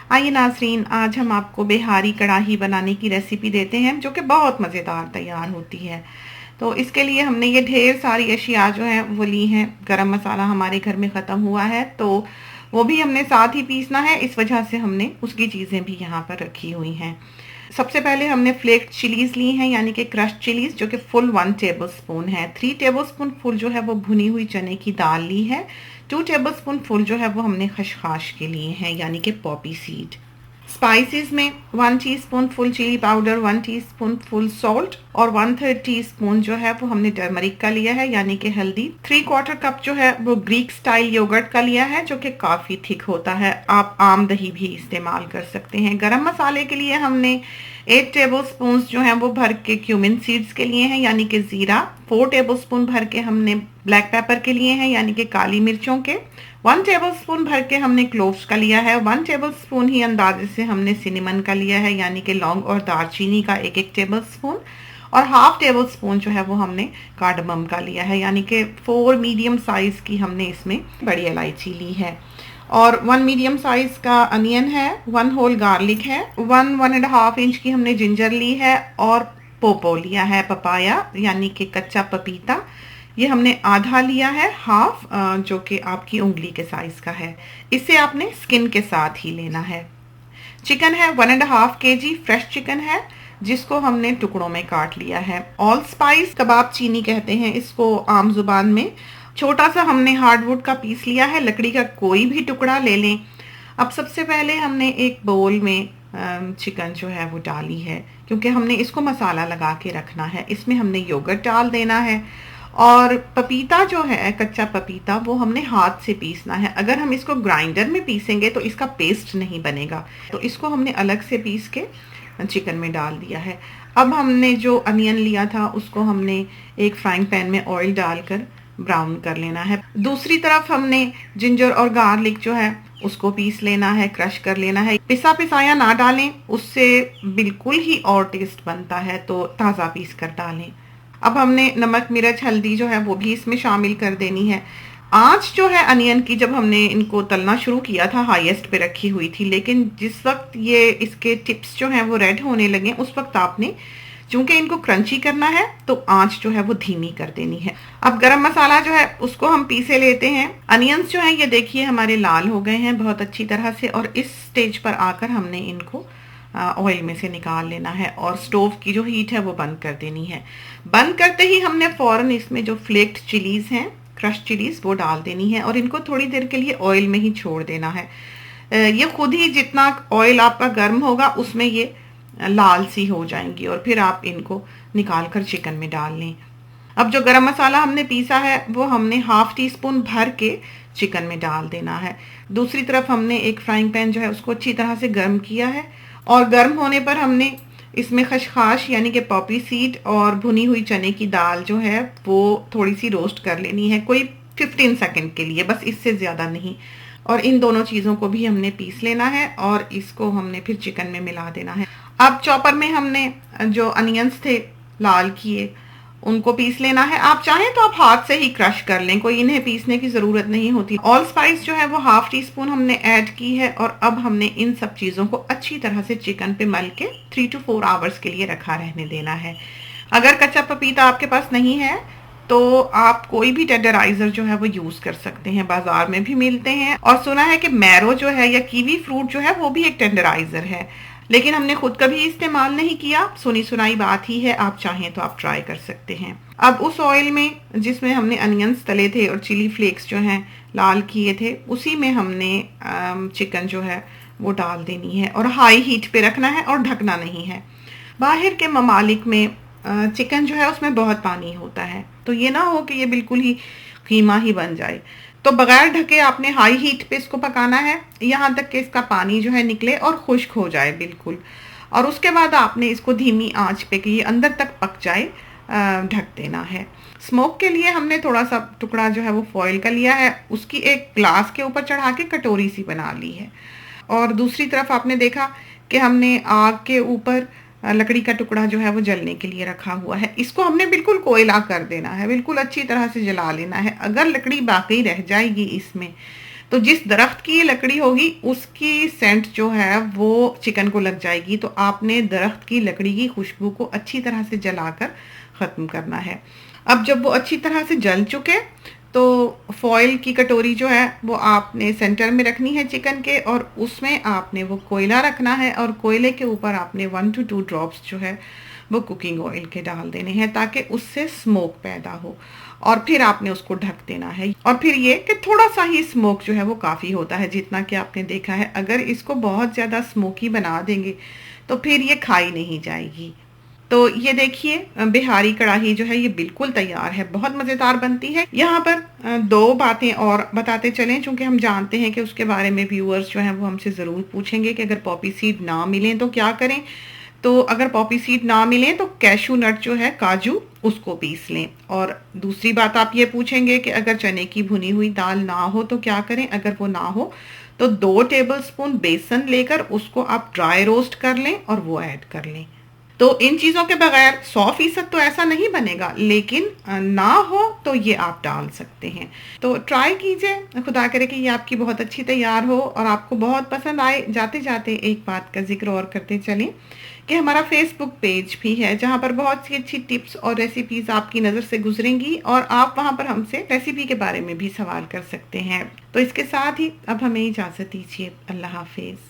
आइए नाज़रीन, आज हम आपको बिहारी कढ़ाई बनाने की रेसिपी देते हैं जो कि बहुत मज़ेदार तैयार होती है। तो इसके लिए हमने ये ढेर सारी अशिया जो हैं वो ली हैं। गरम मसाला हमारे घर में ख़त्म हुआ है तो वो भी हमने साथ ही पीसना है, इस वजह से हमने उसकी चीज़ें भी यहाँ पर रखी हुई हैं। सबसे पहले हमने फ्लेक्ड चिलीज़ ली हैं, यानी कि क्रश्ड चिलीज़, जो कि फुल 1 टेबलस्पून है। 3 टेबलस्पून फुल जो है वो भुनी हुई चने की दाल ली है। 2 टेबलस्पून फुल जो है वो हमने खसखस के लिए हैं, यानी कि पॉपी सीड। स्पाइसेस में 1 teaspoon full chilli powder, 1 teaspoon full salt और 1/3 टीस्पून जो है वो हमने टर्मरिक का लिया है, यानी कि हल्दी। 3/4 कप जो है वो ग्रीक स्टाइल योगर्ट का लिया है, जो कि काफ़ी थिक होता है। आप आम दही भी इस्तेमाल कर सकते हैं। गरम मसाले के लिए हमने 8 टेबलस्पून जो हैं वो भर के क्यूमिन सीड्स के लिए हैं, यानी कि ज़ीरा। 4 टेबलस्पून भर के हमने ब्लैक पेपर के लिए हैं, यानी कि काली मिर्चों के। 1 टेबलस्पून भर के हमने क्लोव्स का लिया है। 1 टेबलस्पून ही अंदाजे से हमने सिनेमन का लिया है, यानी कि लौंग और दालचीनी का 1-1 टेबलस्पून। और हाफ टेबल स्पून जो है वो हमने कार्डमम का लिया है, यानी कि 4 मीडियम साइज की हमने इसमें बड़ी इलायची ली है। और 1 मीडियम साइज का अनियन है, 1 होल गार्लिक है, 1-1.5 इंच की हमने जिंजर ली है और पोपो लिया है, पपाया यानी कि कच्चा पपीता। ये हमने आधा लिया है, हाफ, जो कि आपकी उंगली के साइज का है। इसे आपने स्किन के साथ ही लेना है। चिकन है 1.5 kg, फ्रेश चिकन है जिसको हमने टुकड़ों में काट लिया है। ऑल स्पाइस कबाब चीनी कहते हैं इसको आम जुबान में। छोटा सा हमने हार्डवुड का पीस लिया है, लकड़ी का कोई भी टुकड़ा ले लें। अब सबसे पहले हमने एक बोल में चिकन जो है वो डाली है, क्योंकि हमने इसको मसाला लगा के रखना है। इसमें हमने योगर्ट डाल देना है और पपीता जो है, कच्चा पपीता, वो हमने हाथ से पीसना है। अगर हम इसको ग्राइंडर में पीसेंगे तो इसका पेस्ट नहीं बनेगा, तो इसको हमने अलग से पीस के चिकन में डाल दिया है। अब हमने जो अनियन लिया था उसको हमने एक फ्राइंग पैन में ऑयल डालकर ब्राउन कर लेना है। दूसरी तरफ हमने जिंजर और गार्लिक जो है उसको पीस लेना है, क्रश कर लेना है। पिसा पिसाया ना डालें, उससे बिल्कुल ही और टेस्ट बनता है, तो ताज़ा पीस कर डालें। अब हमने नमक, मिर्च, हल्दी जो है वो भी इसमें शामिल कर देनी है। आंच जो है अनियन की, जब हमने इनको तलना शुरू किया था हाईएस्ट पे रखी हुई थी, लेकिन जिस वक्त ये इसके टिप्स जो हैं वो रेड होने लगे उस वक्त आपने, चूंकि इनको क्रंची करना है, तो आंच जो है वो धीमी कर देनी है। अब गरम मसाला जो है उसको हम पीसे लेते हैं। अनियंस जो है ये देखिए हमारे लाल हो गए हैं बहुत अच्छी तरह से, और इस स्टेज पर आकर हमने इनको ऑयल में से निकाल लेना है और स्टोव की जो हीट है वो बंद कर देनी है। बंद करते ही हमने फौरन इसमें जो फ्लेक्ड चिलीज हैं, क्रश चिलीज, वो डाल देनी है और इनको थोड़ी देर के लिए ऑयल में ही छोड़ देना है। ये खुद ही जितना ऑयल आपका गर्म होगा उसमें ये लाल सी हो जाएंगी और फिर आप इनको निकाल कर चिकन में डाल लें। अब जो गरम मसाला हमने पीसा है वो हमने हाफ टी स्पून भर के चिकन में डाल देना है। दूसरी तरफ हमने एक फ्राइंग पैन जो है उसको अच्छी तरह से गर्म किया है और गर्म होने पर हमने इसमें खसखस यानी कि पॉपी सीड और भुनी हुई चने की दाल जो है वो थोड़ी सी रोस्ट कर लेनी है, कोई 15 सेकंड के लिए, बस इससे ज़्यादा नहीं। और इन दोनों चीज़ों को भी हमने पीस लेना है और इसको हमने फिर चिकन में मिला देना है। अब चॉपर में हमने जो अनियंस थे लाल किए उनको पीस लेना है। आप चाहें तो आप हाथ से ही क्रश कर लें, कोई इन्हें पीसने की ज़रूरत नहीं होती। ऑल स्पाइस जो है वो हाफ टी स्पून हमने ऐड की है और अब हमने इन सब चीज़ों को अच्छी तरह से चिकन पे मल के 3 to 4 आवर्स के लिए रखा रहने देना है। अगर कच्चा पपीता आपके पास नहीं है तो आप कोई भी टेंडराइजर जो है वो यूज़ कर सकते हैं, बाजार में भी मिलते हैं। और सुना है कि मैरो जो है या कीवी फ्रूट जो है वो भी एक टेंडराइजर है, लेकिन हमने खुद कभी इस्तेमाल नहीं किया, सुनी सुनाई बात ही है। आप चाहें तो आप ट्राई कर सकते हैं। अब उस ऑयल में जिसमें हमने अनियंस तले थे और चिली फ्लेक्स जो हैं लाल किए थे, उसी में हमने चिकन जो है वो डाल देनी है और हाई हीट पे रखना है और ढकना नहीं है। बाहर के ममालिक में चिकन जो है उसमें बहुत पानी होता है, तो ये ना हो कि ये बिल्कुल ही कीमा ही बन जाए। तो बगैर ढके आपने हाई हीट पे इसको पकाना है यहाँ तक कि इसका पानी जो है निकले और खुश्क हो जाए बिल्कुल। और उसके बाद आपने इसको धीमी आंच पे कि ये अंदर तक पक जाए ढक देना है। स्मोक के लिए हमने थोड़ा सा टुकड़ा जो है वो फॉइल का लिया है, उसकी एक ग्लास के ऊपर चढ़ा के कटोरी सी बना ली है। और दूसरी तरफ आपने देखा कि हमने आग के ऊपर लकड़ी का टुकड़ा जो है वो जलने के लिए रखा हुआ है। इसको हमने बिल्कुल कोयला कर देना है, बिल्कुल अच्छी तरह से जला लेना है। अगर लकड़ी बाकी रह जाएगी इसमें तो जिस दरख्त की ये लकड़ी होगी उसकी सेंट जो है वो चिकन को लग जाएगी। तो आपने दरख्त की लकड़ी की खुशबू को अच्छी तरह से जलाकर ख़त्म करना है। अब जब वो अच्छी तरह से जल चुके तो फॉयल की कटोरी जो है वो आपने सेंटर में रखनी है चिकन के, और उसमें आपने वो कोयला रखना है, और कोयले के ऊपर आपने 1 to 2 ड्रॉप्स जो है वो कुकिंग ऑयल के डाल देने हैं ताकि उससे स्मोक पैदा हो, और फिर आपने उसको ढक देना है। और फिर ये कि थोड़ा सा ही स्मोक जो है वो काफ़ी होता है, जितना कि आपने देखा है। अगर इसको बहुत ज़्यादा स्मोकी बना देंगे तो फिर ये खाई नहीं जाएगी। तो ये देखिए बिहारी कढ़ाई जो है ये बिल्कुल तैयार है, बहुत मज़ेदार बनती है। यहाँ पर दो बातें और बताते चलें, चूँकि हम जानते हैं कि उसके बारे में व्यूअर्स जो हैं वो हमसे ज़रूर पूछेंगे कि अगर पॉपी सीड ना मिलें तो क्या करें। तो अगर पॉपी सीड ना मिलें तो कैशू नट जो है, काजू, उसको पीस लें। और दूसरी बात आप ये पूछेंगे कि अगर चने की भुनी हुई दाल ना हो तो क्या करें। अगर वो ना हो तो 2 टेबलस्पून बेसन लेकर उसको आप ड्राई रोस्ट कर लें और वो ऐड कर लें। तो इन चीज़ों के बगैर 100% तो ऐसा नहीं बनेगा, लेकिन ना हो तो ये आप डाल सकते हैं। तो ट्राई कीजिए, खुदा करे कि ये आपकी बहुत अच्छी तैयार हो और आपको बहुत पसंद आए। जाते जाते एक बात का जिक्र और करते चलें कि हमारा फेसबुक पेज भी है जहाँ पर बहुत सी अच्छी टिप्स और रेसिपीज़ आपकी नज़र से गुजरेंगी, और आप वहाँ पर हमसे रेसिपी के बारे में भी सवाल कर सकते हैं। तो इसके साथ ही अब हमें इजाज़त दीजिए। अल्लाह हाफिज़।